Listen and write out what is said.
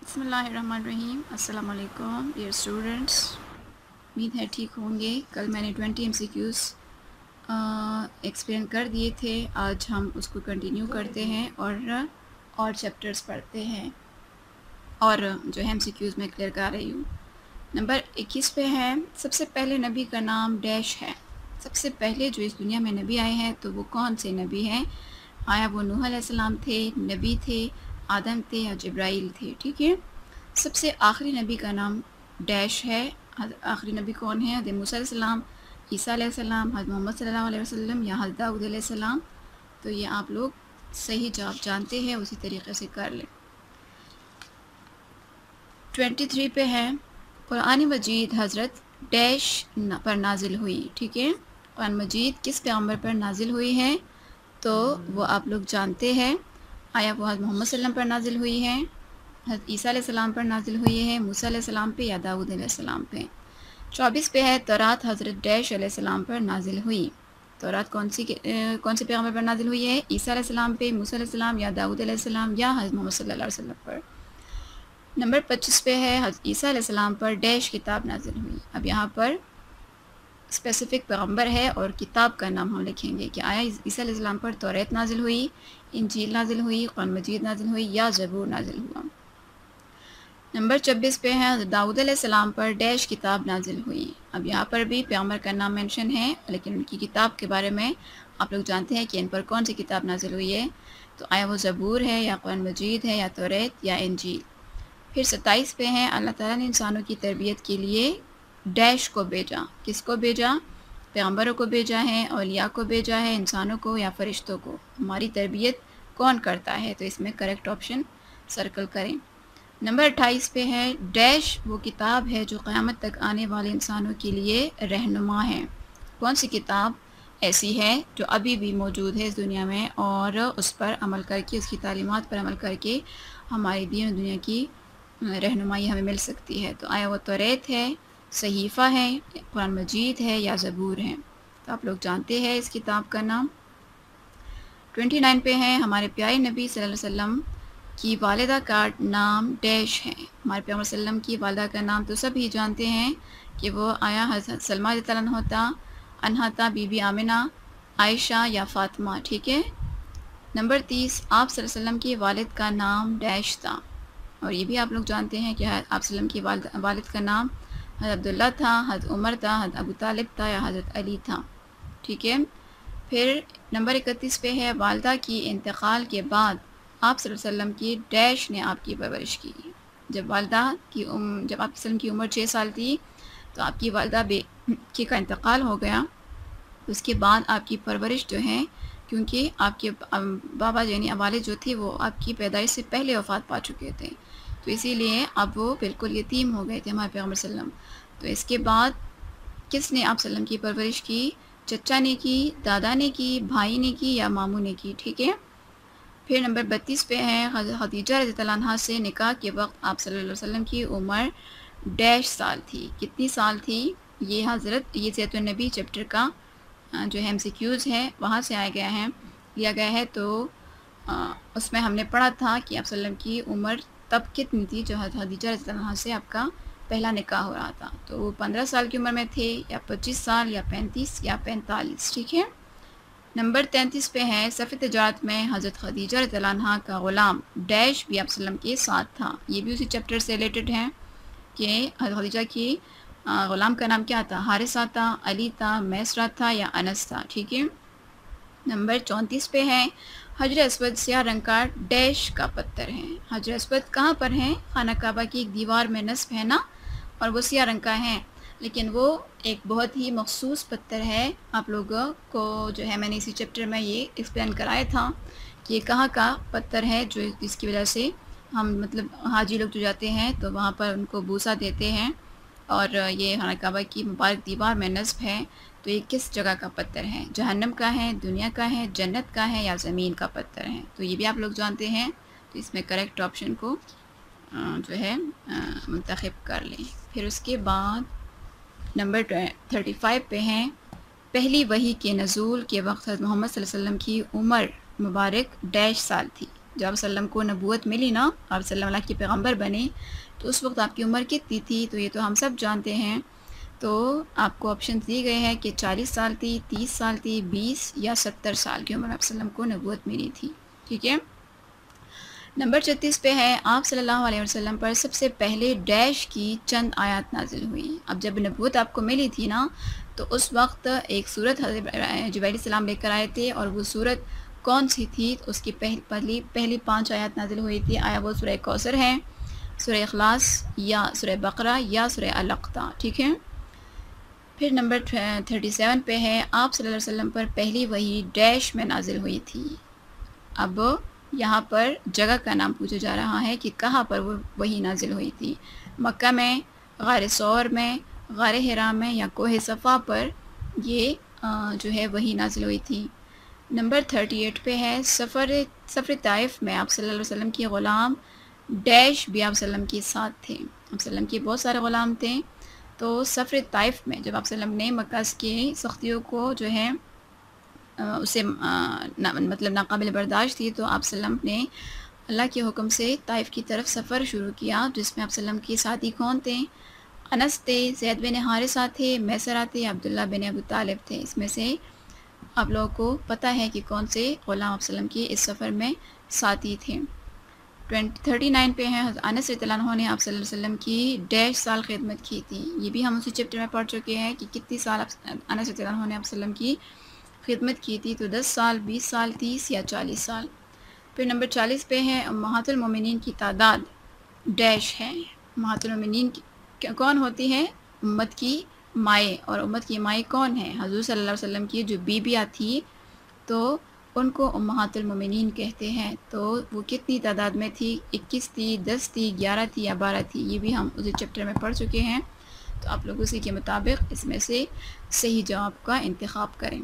بسم اللہ الرحمن الرحیم۔ السلام علیکم ڈیئر اسٹوڈنٹس، امید ہے ٹھیک ہوں گے۔ کل میں نے 20 MCQs ایکسپلین کر دیے تھے، آج ہم اس کو کنٹینیو کرتے ہیں اور چیپٹرز پڑھتے ہیں اور جو ہے MCQs میں کلیئر کر رہی ہوں۔ نمبر 21 پہ ہے، سب سے پہلے نبی کا نام ڈیش ہے۔ سب سے پہلے جو اس دنیا میں نبی آئے ہیں تو وہ کون سے نبی ہیں؟ آیا وہ نوح علیہ السلام تھے، نبی تھے، آدم تھے یا جبرائیل تھے؟ ٹھیک ہے۔ سب سے آخری نبی کا نام ڈیش ہے۔ آخری نبی کون ہے؟ حضرت موسیٰ علیہ السلام، عیسیٰ علیہ السلام، حضرت محمد صلی اللہ علیہ وسلم یا حضرت داؤد علیہ السلام؟ تو یہ آپ لوگ صحیح جواب جانتے ہیں، اسی طریقے سے کر لیں۔ 23 پہ ہے، قرآن مجید حضرت ڈیش پر نازل ہوئی۔ ٹھیک ہے، قرآن مجید کس پیغمبر پر نازل ہوئی ہے؟ تو وہ آپ لوگ جانتے ہیں۔ آیا وہ حضرت محمد صلی اللہ علیہ وسلم پر نازل ہوئی ہے، حضرت عیسیٰ علیہ السلام پر نازل ہوئی ہے، موسیٰ علیہ السلام پہ یا داؤد علیہ السلام پہ؟ 24 پہ ہے، تورات حضرت ڈیش علیہ السلام پر نازل ہوئی۔ تورات کون سے پیغمبر پر نازل ہوئی ہے؟ عیسیٰ علیہ السلام پہ، موسیٰ علیہ السلام یا داؤد علیہ السلام یا حضرت محمد صلی اللہ علیہ وسلم پر؟ نمبر 25 پہ ہے، حضرت عیسیٰ علیہ السلام پر ڈیش کتاب نازل ہوئی۔ اب یہاں پر اسپیسیفک پیغمبر ہے اور کتاب کا نام ہم لکھیں گے کہ آیا عیسیٰ علیہ السلام پر توریت نازل ہوئی، انجیل نازل ہوئی، قرآن مجید نازل ہوئی یا زبور نازل ہوا؟ نمبر 26 پہ ہے، حضرت داؤد علیہ السلام پر ڈیش کتاب نازل ہوئی۔ اب یہاں پر بھی پیغمبر کا نام مینشن ہے، لیکن ان کی کتاب کے بارے میں آپ لوگ جانتے ہیں کہ ان پر کون سی کتاب نازل ہوئی ہے؟ تو آیا وہ زبور ہے یا قرآن مجید ہے یا توریت یا انجیل؟ پھر 27 پہ ہے، اللہ تعالیٰ نے انسانوں کی تربیت کے لیے ڈیش کو بھیجا۔ کس کو بھیجا؟ پیغمبروں کو بھیجا ہے، اولیاء کو بھیجا ہے، انسانوں کو یا فرشتوں کو؟ ہماری تربیت کون کرتا ہے؟ تو اس میں کریکٹ آپشن سرکل کریں۔ نمبر 28 پہ ہے، ڈیش وہ کتاب ہے جو قیامت تک آنے والے انسانوں کے لیے رہنما ہے۔ کون سی کتاب ایسی ہے جو ابھی بھی موجود ہے اس دنیا میں اور اس پر عمل کر کے، اس کی تعلیمات پر عمل کر کے ہماری دین و دنیا کی رہنمائی ہمیں مل سکتی ہے؟ تو آیا وہ توریت ہے، صحیفہ ہے، قرآن مجید ہے یا زبور ہے؟ تو آپ لوگ جانتے ہیں اس کتاب کا نام۔ 29 پہ ہے، ہمارے پیارے نبی صلی اللہ علیہ وسلم کی والدہ کا نام ڈیش ہے۔ ہمارے پیغمبر صلی اللہ علیہ وسلم کی والدہ کا نام تو سب ہی جانتے ہیں کہ وہ آیا حضرت سلمہ رضی اللہ عنہا تھا، بی بی آمنہ، عائشہ یا فاطمہ؟ ٹھیک ہے۔ نمبر 30، آپ صلی اللہ علیہ وسلم کے والد کا نام ڈیش تھا، اور یہ بھی آپ لوگ جانتے ہیں کہ آپ صلی اللہ علیہ وسلم کی والد کا نام حضرت عبداللہ تھا، حضرت عمر تھا، حضرت ابو طالب تھا یا حضرت علی تھا؟ ٹھیک ہے۔ پھر نمبر 31 پہ ہے، والدہ کی انتقال کے بعد آپ صلی اللہ علیہ وسلم کی ڈیش نے آپ کی پرورش کی۔ جب آپ صلی اللہ علیہ وسلم کی عمر 6 سال تھی تو آپ کی والدہ کا انتقال ہو گیا۔ اس کے بعد آپ کی پرورش جو ہے، کیونکہ آپ کے بابا یعنی والد جو تھے وہ آپ کی پیدائش سے پہلے وفات پا چکے تھے، تو اسی لیے اب وہ بالکل یتیم ہو گئے تھے ہمارے پیغمبر صلی اللہ علیہ وسلم۔ تو اس کے بعد کس نے آپ صلی اللہ علیہ وسلم کی پرورش کی؟ چچا نے کی، دادا نے کی، بھائی نے کی یا ماموں نے کی؟ ٹھیک ہے۔ پھر نمبر 32 پہ ہے، خدیجہ رضی اللہ عنہا سے نکاح کے وقت آپ صلی اللہ علیہ وسلم کی عمر ڈیش سال تھی۔ کتنی سال تھی؟ یہ سیرت النبی چیپٹر کا جو ہے MCQs ہے وہاں سے لیا گیا ہے۔ تو اس میں ہم نے پڑھا تھا کہ آپ صلی اللہ علیہ وسلم کی عمر تب کتنی تھی جو خدیجہ رضی اللہ عنہا سے آپ کا پہلا نکاح ہو رہا تھا؟ تو وہ 15 سال کی عمر میں تھے یا 25 سال یا 35 یا 45؟ ٹھیک ہے۔ نمبر 33 پہ ہے، سفر تجارت میں حضرت خدیجہ رضی اللہ عنہا کا غلام ڈیش بھی آپ صلی اللہ علیہ وسلم کے ساتھ تھا۔ یہ بھی اسی چیپٹر سے ریلیٹڈ ہے کہ حضرت خدیجہ کی غلام کا نام کیا تھا؟ حارثہ تھا، علی تھا، میسرہ تھا یا انس تھا؟ ٹھیک ہے۔ نمبر 34 پہ ہے، حجر اسود سیاہ رنگ کا ڈیش کا پتھر ہے۔ حجر اسود کہاں پر ہے؟ خانہ کعبہ کی ایک دیوار میں نصب ہے نا، اور وہ سیاہ رنگ کا ہے، لیکن وہ ایک بہت ہی مخصوص پتھر ہے۔ آپ لوگوں کو جو ہے میں نے اسی چیپٹر میں یہ ایکسپلین کرایا تھا کہ یہ کہاں کا پتھر ہے جس کی وجہ سے ہم حاجی لوگ جو جاتے ہیں تو وہاں پر ان کو بوسہ دیتے ہیں، اور یہ خانہ کعبہ کی مبارک دیوار میں نصب ہے۔ تو یہ کس جگہ کا پتھر ہے؟ جہنم کا ہے، دنیا کا ہے، جنت کا ہے یا زمین کا پتھر ہے؟ تو یہ بھی آپ لوگ جانتے ہیں، تو اس میں کریکٹ آپشن کو جو ہے منتخب کر لیں۔ پھر اس کے بعد نمبر 35 پہ ہیں، پہلی وحی کے نزول کے وقت حضرت محمد صلی اللہ علیہ وسلم کی عمر مبارک ڈیش سال تھی۔ جب آپ وسلم کو نبوت ملی نا، آپ صلی اللہ علیہ کے پیغمبر بنے، تو اس وقت آپ کی عمر کتنی تھی؟ تو یہ تو ہم سب جانتے ہیں. تو آپ کو آپشن دیے گئے ہیں کہ 40 سال تھی، 30 سال تھی، 20 یا 70 سال کی عمر آپ وسلم کو نبوت ملی تھی. ٹھیک ہے. نمبر 36 پہ ہے آپ صلی اللہ علیہ وسلم پر سب سے پہلے ڈیش کی چند آیات نازل ہوئی. اب جب نبوت آپ کو ملی تھی نا، تو اس وقت ایک صورت حضرت جبرائیل علیہ السلام لے کر آئے تھے، اور وہ صورت کون سی تھی؟ اس کی پہلی 5 آیات نازل ہوئی تھی. آیا وہ سورہ کوثر ہے، سورہ اخلاص، یا سورہ بقرہ، یا سورہ علق تھا. ٹھیک ہے. پھر نمبر 37 پہ ہے آپ صلی اللہ علیہ وسلم پر پہلی وحی ڈیش میں نازل ہوئی تھی. اب یہاں پر جگہ کا نام پوچھا جا رہا ہے کہ کہاں پر وہ وحی نازل ہوئی تھی. مکہ میں، غار ثور میں، غار حرا میں، یا کوہ صفا پر یہ جو ہے وحی نازل ہوئی تھی. نمبر 38 پہ ہے سفر طائف میں آپ صلی اللہ علیہ وسلم کے غلام ڈیش بھی آپ صلی اللہ علیہ وسلم کے ساتھ تھے. آپ صلی اللہ علیہ وسلم کے بہت سارے غلام تھے. تو سفر طائف میں جب آپ صلی اللہ علیہ وسلم نے مکہ کی سختیوں کو جو ہے اسے مطلب ناقابل برداشت تھی، تو آپ صلی اللہ علیہ وسلم نے اللہ کے حکم سے طائف کی طرف سفر شروع کیا، جس میں آپ صلی اللہ علیہ وسلم کے ساتھی کون تھے؟ انس تھے، زید بن حارثہ تھے، میسرہ تھے، عبداللہ بن ابو طالب تھے. اس میں سے آپ لوگوں کو پتہ ہے کہ کون سے غلام آپ صلی اللہ علیہ وسلم کے اس سفر میں ساتھی تھے. 39 پہ ہیں انس رضی اللہ عنہ نے آپ صلی اللہ علیہ وسلم کی ڈیش سال خدمت کی تھی. یہ بھی ہم اسی چیپٹر میں پڑھ چکے ہیں کہ کتنی سال انس رضی اللہ عنہ نے آپ صلی اللہ علیہ وسلم کی خدمت کی تھی. تو 10 سال، 20 سال، 30 یا 40 سال. پھر نمبر 40 پہ ہے امہات المومنین کی تعداد ڈیش ہے. امہات المومنین کون ہوتی ہیں؟ امت کی مائیں. اور امت کی مائیں کون ہیں؟ حضور صلی اللہ علیہ وسلم کی جو بیویاں تھی، تو ان کو امہات المومنین کہتے ہیں. تو وہ کتنی تعداد میں تھی؟ 21 تھی، 10 تھی، 11 تھی، یا 12 تھی. یہ بھی ہم اسی چیپٹر میں پڑھ چکے ہیں. تو آپ لوگ اسی کے مطابق اس میں سے صحیح جواب کا انتخاب کریں.